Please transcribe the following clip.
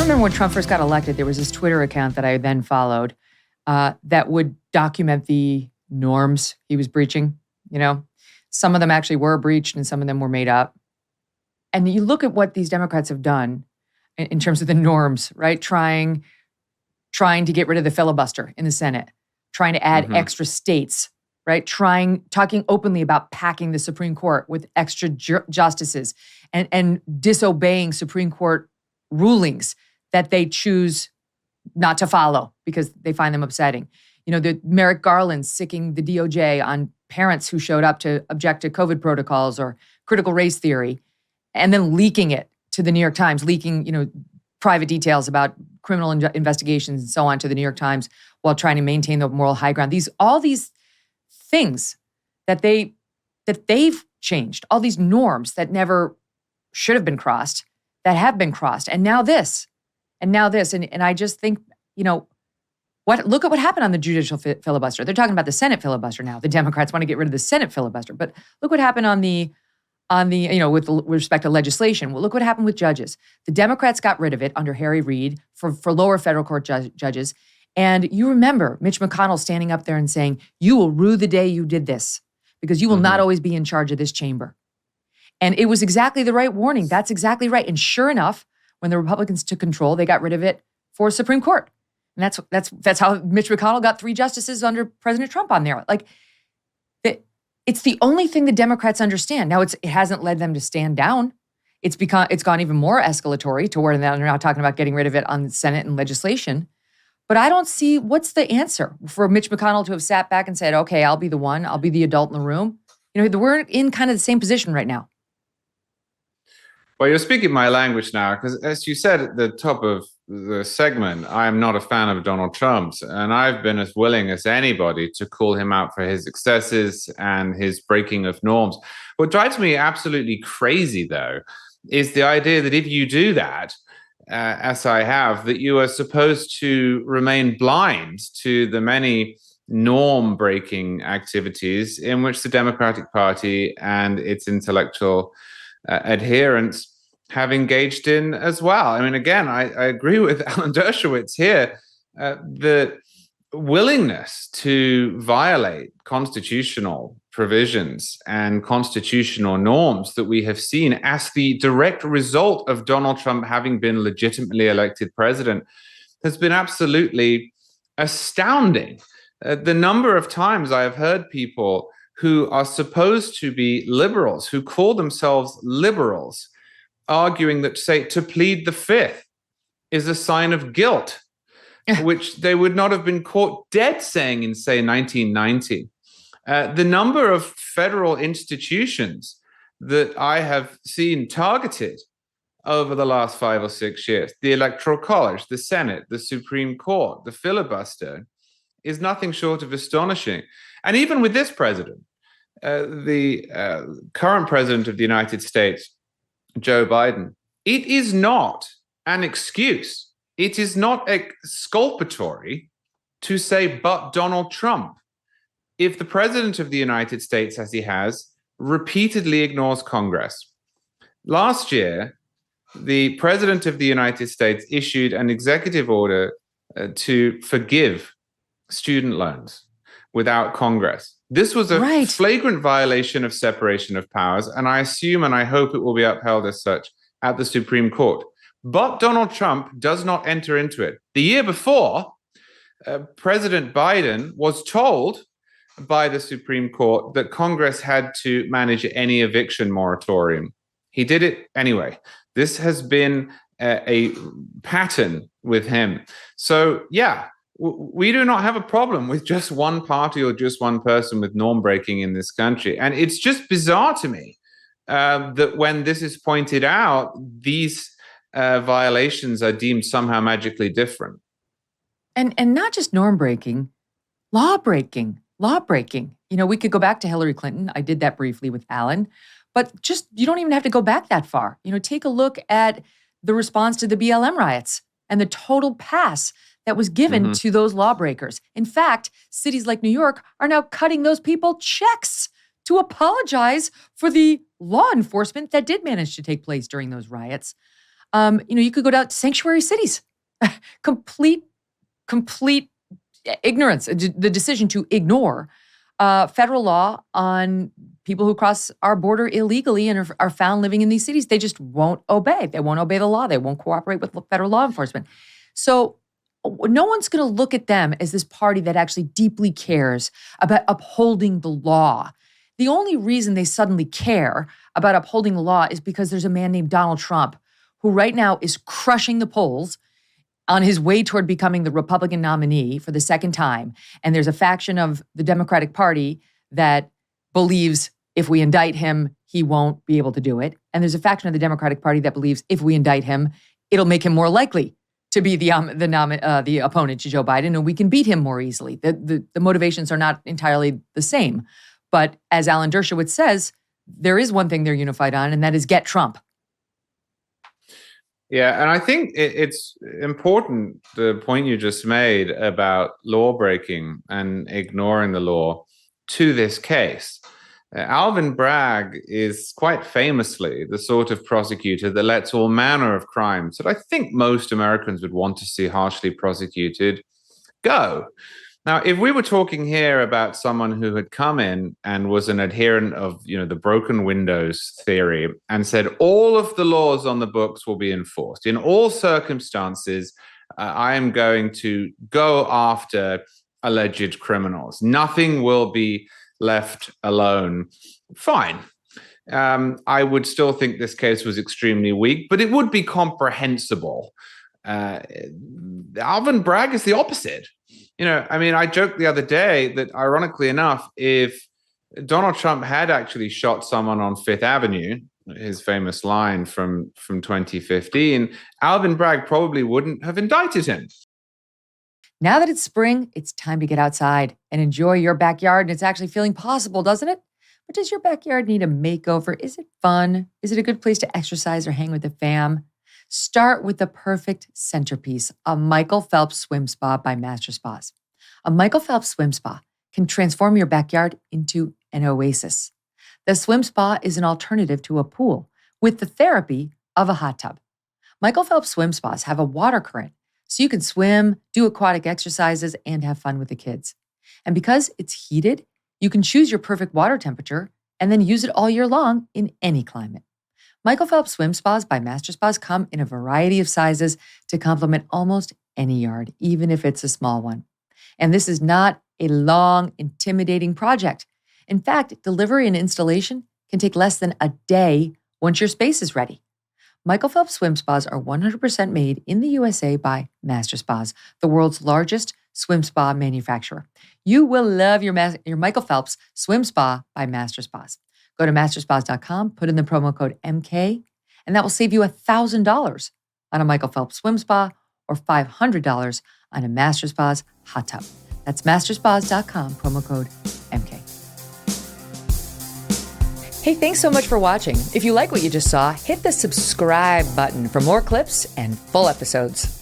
remember when Trump first got elected, there was this Twitter account that I then followed that would document the norms he was breaching. You know, some of them actually were breached and some of them were made up. And you look at what these Democrats have done in terms of the norms, right? Trying to get rid of the filibuster in the Senate, trying to add extra states, right? Talking openly about packing the Supreme Court with extra justices and disobeying Supreme Court rulings that they choose not to follow because they find them upsetting. You know, the Merrick Garland sicking the DOJ on parents who showed up to object to COVID protocols or critical race theory, and then leaking it to the New York Times, leaking, you know, private details about criminal investigations and so on to the New York Times while trying to maintain the moral high ground. All these things that they've changed, all these norms that never should have been crossed, that have been crossed, and now this. And I just think, you know, look at what happened on the judicial filibuster. They're talking about the Senate filibuster now. The Democrats want to get rid of the Senate filibuster, but look what happened on the you know, with respect to legislation. Well, look what happened with judges. The Democrats got rid of it under Harry Reid for lower federal court judges. And you remember Mitch McConnell standing up there and saying, "You will rue the day you did this because you will not always be in charge of this chamber." And it was exactly the right warning. That's exactly right. And sure enough, when the Republicans took control, they got rid of it for Supreme Court. And that's how Mitch McConnell got 3 justices under President Trump on there. Like, it's the only thing the Democrats understand. Now, it hasn't led them to stand down. It's gone even more escalatory to where they're now talking about getting rid of it on the Senate and legislation. But I don't see what's the answer for Mitch McConnell to have sat back and said, "Okay, I'll be the one. I'll be the adult in the room." You know, we're in kind of the same position right now. Well, you're speaking my language now, because as you said at the top of the segment, I am not a fan of Donald Trump's, and I've been as willing as anybody to call him out for his excesses and his breaking of norms. What drives me absolutely crazy, though, is the idea that if you do that, as I have, that you are supposed to remain blind to the many norm-breaking activities in which the Democratic Party and its intellectual adherents have engaged in as well. I mean, again, I agree with Alan Dershowitz here. The willingness to violate constitutional provisions and constitutional norms that we have seen as the direct result of Donald Trump having been legitimately elected president has been absolutely astounding. The number of times I have heard people who are supposed to be liberals, who call themselves liberals, arguing that, say, to plead the fifth is a sign of guilt, which they would not have been caught dead saying in, say, 1990. The number of federal institutions that I have seen targeted over the last 5 or 6 years, the Electoral College, the Senate, the Supreme Court, the filibuster, is nothing short of astonishing. And even with this president, the current president of the United States, Joe Biden, it is not an excuse. It is not exculpatory to say, but Donald Trump. If the president of the United States, as he has, repeatedly ignores Congress. Last year, the president of the United States issued an executive order to forgive student loans without Congress. This was a flagrant violation of separation of powers, and I assume and I hope it will be upheld as such at the Supreme Court. But Donald Trump does not enter into it. The year before, President Biden was told by the Supreme Court that Congress had to manage any eviction moratorium. He did it anyway. This has been a pattern with him. So, yeah, we do not have a problem with just one party or just one person with norm breaking in this country. And it's just bizarre to me that when this is pointed out, these violations are deemed somehow magically different. And not just norm breaking, law breaking. You know, we could go back to Hillary Clinton. I did that briefly with Alan, but just, you don't even have to go back that far. You know, take a look at the response to the BLM riots and the total pass that was given to those lawbreakers. In fact, cities like New York are now cutting those people checks to apologize for the law enforcement that did manage to take place during those riots. You could go down to sanctuary cities. complete ignorance, the decision to ignore federal law on people who cross our border illegally and are found living in these cities. They just won't obey. They won't obey the law. They won't cooperate with federal law enforcement. So no one's going to look at them as this party that actually deeply cares about upholding the law. The only reason they suddenly care about upholding the law is because there's a man named Donald Trump who right now is crushing the polls on his way toward becoming the Republican nominee for the second time. And there's a faction of the Democratic Party that believes if we indict him, he won't be able to do it. And there's a faction of the Democratic Party that believes if we indict him, it'll make him more likely to be the opponent to Joe Biden, and we can beat him more easily. The motivations are not entirely the same. But as Alan Dershowitz says, there is one thing they're unified on, and that is get Trump. Yeah, and I think it's important, the point you just made about law breaking and ignoring the law to this case. Alvin Bragg is quite famously the sort of prosecutor that lets all manner of crimes that I think most Americans would want to see harshly prosecuted go. Now, if we were talking here about someone who had come in and was an adherent of, the broken windows theory and said all of the laws on the books will be enforced in all circumstances, I am going to go after alleged criminals. Nothing will be left alone. Fine. I would still think this case was extremely weak, but it would be comprehensible. Alvin Bragg is the opposite. I joked the other day that ironically enough, if Donald Trump had actually shot someone on Fifth Avenue, his famous line from 2015, Alvin Bragg probably wouldn't have indicted him. Now that it's spring, it's time to get outside and enjoy your backyard. And it's actually feeling possible, doesn't it? But does your backyard need a makeover? Is it fun? Is it a good place to exercise or hang with the fam? Start with the perfect centerpiece, a Michael Phelps Swim Spa by Master Spas. A Michael Phelps Swim Spa can transform your backyard into an oasis. The swim spa is an alternative to a pool with the therapy of a hot tub. Michael Phelps Swim Spas have a water current, so you can swim, do aquatic exercises, and have fun with the kids. And because it's heated, you can choose your perfect water temperature and then use it all year long in any climate. Michael Phelps Swim Spas by Master Spas come in a variety of sizes to complement almost any yard, even if it's a small one. And this is not a long, intimidating project. In fact, delivery and installation can take less than a day once your space is ready. Michael Phelps Swim Spas are 100% made in the USA by Master Spas, the world's largest swim spa manufacturer. You will love your Michael Phelps Swim Spa by Master Spas. Go to masterspas.com, put in the promo code MK, and that will save you $1,000 on a Michael Phelps Swim Spa or $500 on a Master Spas hot tub. That's masterspas.com, promo code MK. Hey, thanks so much for watching. If you like what you just saw, hit the subscribe button for more clips and full episodes.